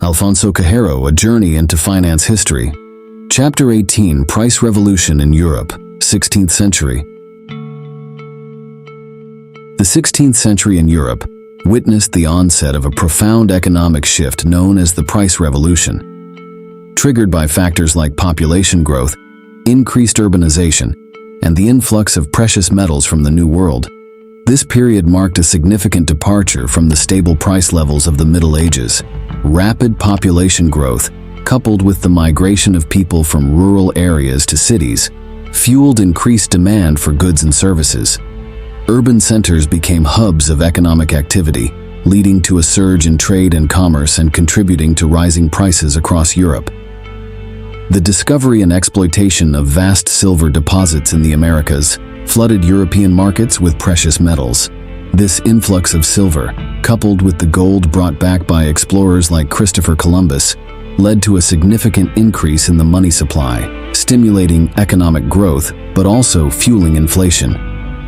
Alfonso Cahero, A Journey into Finance History. Chapter 18, Price Revolution in Europe, 16th Century. The 16th century in Europe witnessed the onset of a profound economic shift known as the Price Revolution. Triggered by factors like population growth, increased urbanization, and the influx of precious metals from the New World, this period marked a significant departure from the stable price levels of the Middle Ages. Rapid population growth, coupled with the migration of people from rural areas to cities, fueled increased demand for goods and services. Urban centers became hubs of economic activity, leading to a surge in trade and commerce and contributing to rising prices across Europe. The discovery and exploitation of vast silver deposits in the Americas flooded European markets with precious metals. This influx of silver, coupled with the gold brought back by explorers like Christopher Columbus, led to a significant increase in the money supply, stimulating economic growth but also fueling inflation.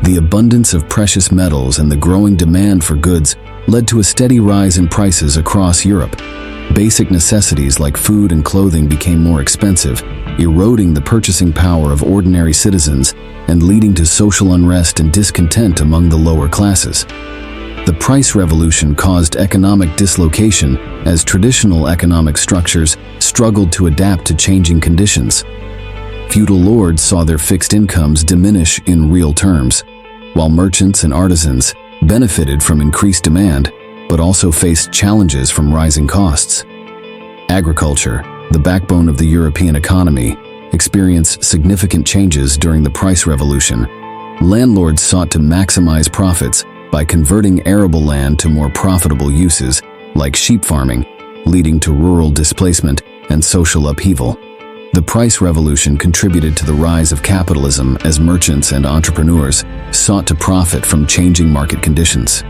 The abundance of precious metals and the growing demand for goods led to a steady rise in prices across Europe. Basic necessities like food and clothing became more expensive, eroding the purchasing power of ordinary citizens and leading to social unrest and discontent among the lower classes. The price revolution caused economic dislocation as traditional economic structures struggled to adapt to changing conditions. Feudal lords saw their fixed incomes diminish in real terms, while merchants and artisans benefited from increased demand, but also faced challenges from rising costs. Agriculture, the backbone of the European economy, experienced significant changes during the price revolution. Landlords sought to maximize profits by converting arable land to more profitable uses, like sheep farming, leading to rural displacement and social upheaval. The price revolution contributed to the rise of capitalism as merchants and entrepreneurs sought to profit from changing market conditions.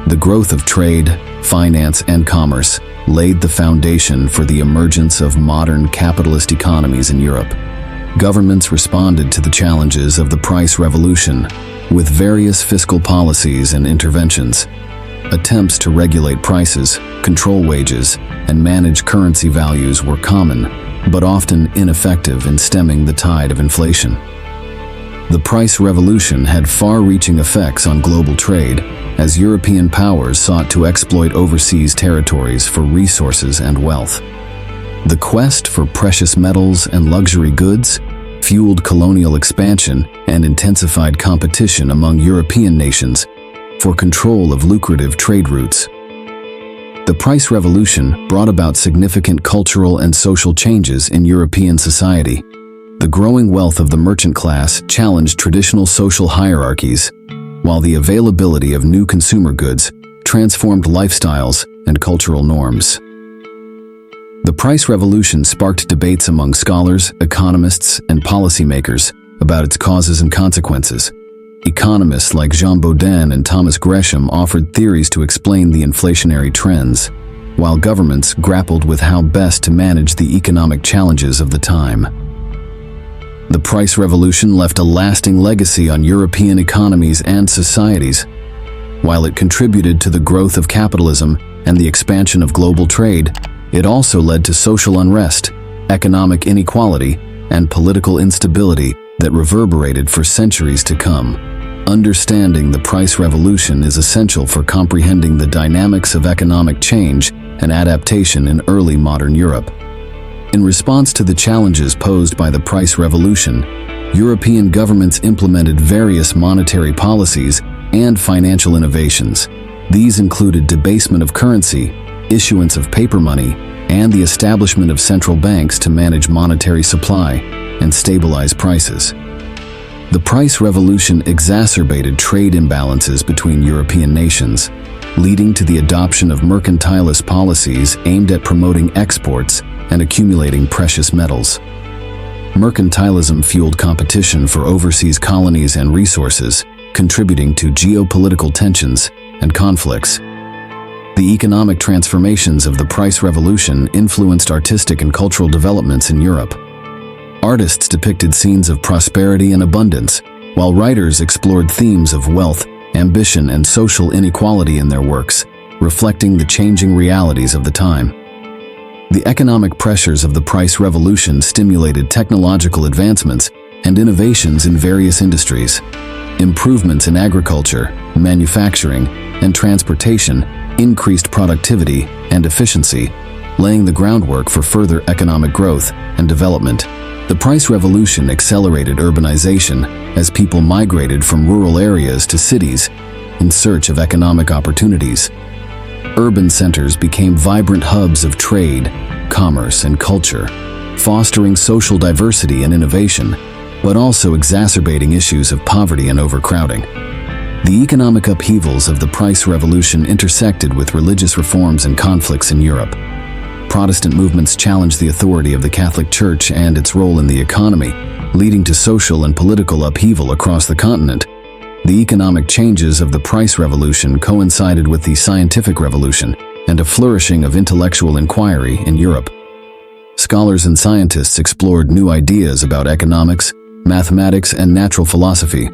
The growth of trade, finance, and commerce laid the foundation for the emergence of modern capitalist economies in Europe. Governments responded to the challenges of the price revolution with various fiscal policies and interventions. Attempts to regulate prices, control wages, and manage currency values were common, but often ineffective in stemming the tide of inflation. The price revolution had far-reaching effects on global trade, as European powers sought to exploit overseas territories for resources and wealth. The quest for precious metals and luxury goods fueled colonial expansion and intensified competition among European nations for control of lucrative trade routes. The price revolution brought about significant cultural and social changes in European society. The growing wealth of the merchant class challenged traditional social hierarchies, while the availability of new consumer goods transformed lifestyles and cultural norms. The price revolution sparked debates among scholars, economists, and policymakers about its causes and consequences. Economists like Jean Bodin and Thomas Gresham offered theories to explain the inflationary trends, while governments grappled with how best to manage the economic challenges of the time. The price revolution left a lasting legacy on European economies and societies. While it contributed to the growth of capitalism and the expansion of global trade, it also led to social unrest, economic inequality, and political instability that reverberated for centuries to come. Understanding the price revolution is essential for comprehending the dynamics of economic change and adaptation in early modern Europe. In response to the challenges posed by the price revolution, European governments implemented various monetary policies and financial innovations. These included debasement of currency, issuance of paper money, and the establishment of central banks to manage monetary supply and stabilize prices. The price revolution exacerbated trade imbalances between European nations, leading to the adoption of mercantilist policies aimed at promoting exports and accumulating precious metals. Mercantilism fueled competition for overseas colonies and resources, contributing to geopolitical tensions and conflicts. The economic transformations of the price revolution influenced artistic and cultural developments in Europe. Artists depicted scenes of prosperity and abundance, while writers explored themes of wealth, ambition, and social inequality in their works, reflecting the changing realities of the time. The economic pressures of the price revolution stimulated technological advancements and innovations in various industries. Improvements in agriculture, manufacturing, and transportation increased productivity and efficiency, laying the groundwork for further economic growth and development. The price revolution accelerated urbanization as people migrated from rural areas to cities in search of economic opportunities. Urban centers became vibrant hubs of trade, commerce, and culture, fostering social diversity and innovation, but also exacerbating issues of poverty and overcrowding. The economic upheavals of the price revolution intersected with religious reforms and conflicts in Europe. Protestant movements challenged the authority of the Catholic Church and its role in the economy, leading to social and political upheaval across the continent. The economic changes of the price revolution coincided with the scientific revolution and a flourishing of intellectual inquiry in Europe. Scholars and scientists explored new ideas about economics, mathematics, and natural philosophy,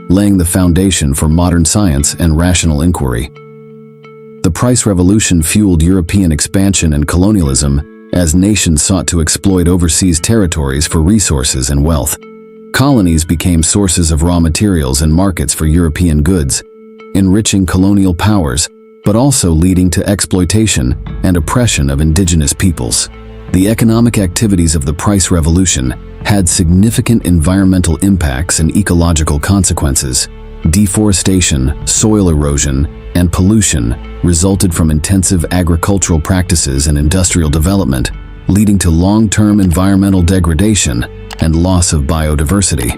laying the foundation for modern science and rational inquiry. The price revolution fueled European expansion and colonialism as nations sought to exploit overseas territories for resources and wealth. Colonies became sources of raw materials and markets for European goods, enriching colonial powers, but also leading to exploitation and oppression of indigenous peoples. The economic activities of the price revolution had significant environmental impacts and ecological consequences. Deforestation, soil erosion, and pollution resulted from intensive agricultural practices and industrial development, leading to long-term environmental degradation and loss of biodiversity.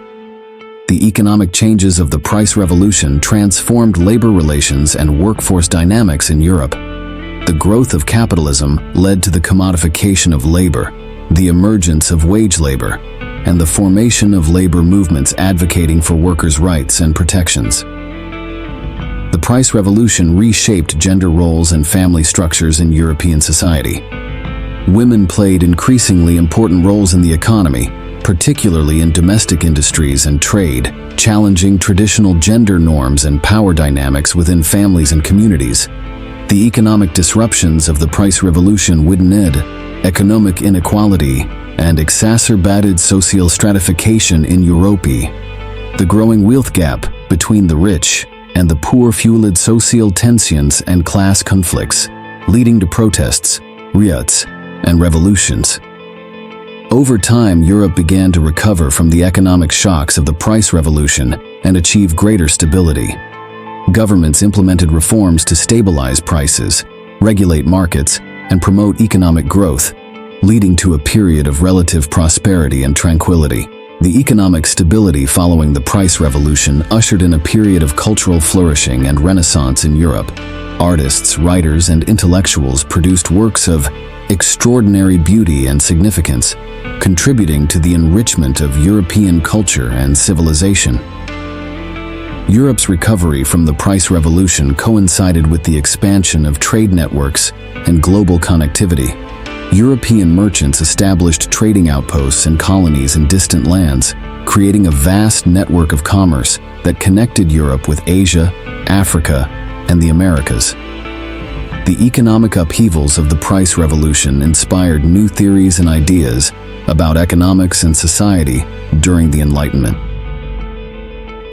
The economic changes of the price revolution transformed labor relations and workforce dynamics in Europe. The growth of capitalism led to the commodification of labor, the emergence of wage labor, and the formation of labor movements advocating for workers' rights and protections. The price revolution reshaped gender roles and family structures in European society. Women played increasingly important roles in the economy, particularly in domestic industries and trade, challenging traditional gender norms and power dynamics within families and communities. The economic disruptions of the price revolution widened economic inequality and exacerbated social stratification in Europe. The growing wealth gap between the rich and the poor fueled social tensions and class conflicts, leading to protests, riots, and revolutions. Over time, Europe began to recover from the economic shocks of the price revolution and achieve greater stability. Governments implemented reforms to stabilize prices, regulate markets, and promote economic growth, leading to a period of relative prosperity and tranquility. The economic stability following the price revolution ushered in a period of cultural flourishing and renaissance in Europe. Artists, writers, and intellectuals produced works of extraordinary beauty and significance, contributing to the enrichment of European culture and civilization. Europe's recovery from the price revolution coincided with the expansion of trade networks and global connectivity. European merchants established trading outposts and colonies in distant lands, creating a vast network of commerce that connected Europe with Asia, Africa, and the Americas. The economic upheavals of the price revolution inspired new theories and ideas about economics and society during the Enlightenment.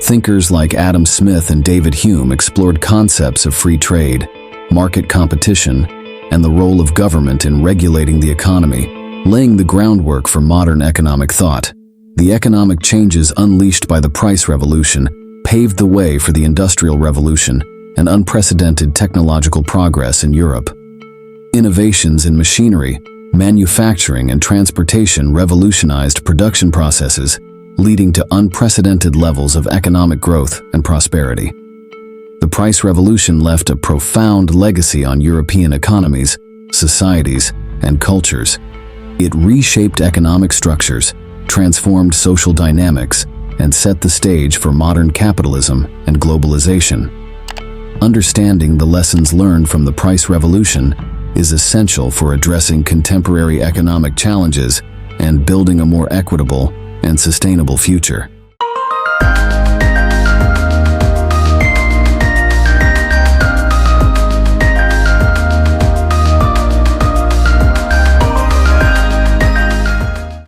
Thinkers like Adam Smith and David Hume explored concepts of free trade, market competition, and the role of government in regulating the economy, laying the groundwork for modern economic thought. The economic changes unleashed by the price revolution paved the way for the Industrial Revolution and unprecedented technological progress in Europe. Innovations in machinery, manufacturing, and transportation revolutionized production processes, leading to unprecedented levels of economic growth and prosperity. The price revolution left a profound legacy on European economies, societies, and cultures. It reshaped economic structures, transformed social dynamics, and set the stage for modern capitalism and globalization. Understanding the lessons learned from the price revolution is essential for addressing contemporary economic challenges and building a more equitable and sustainable future.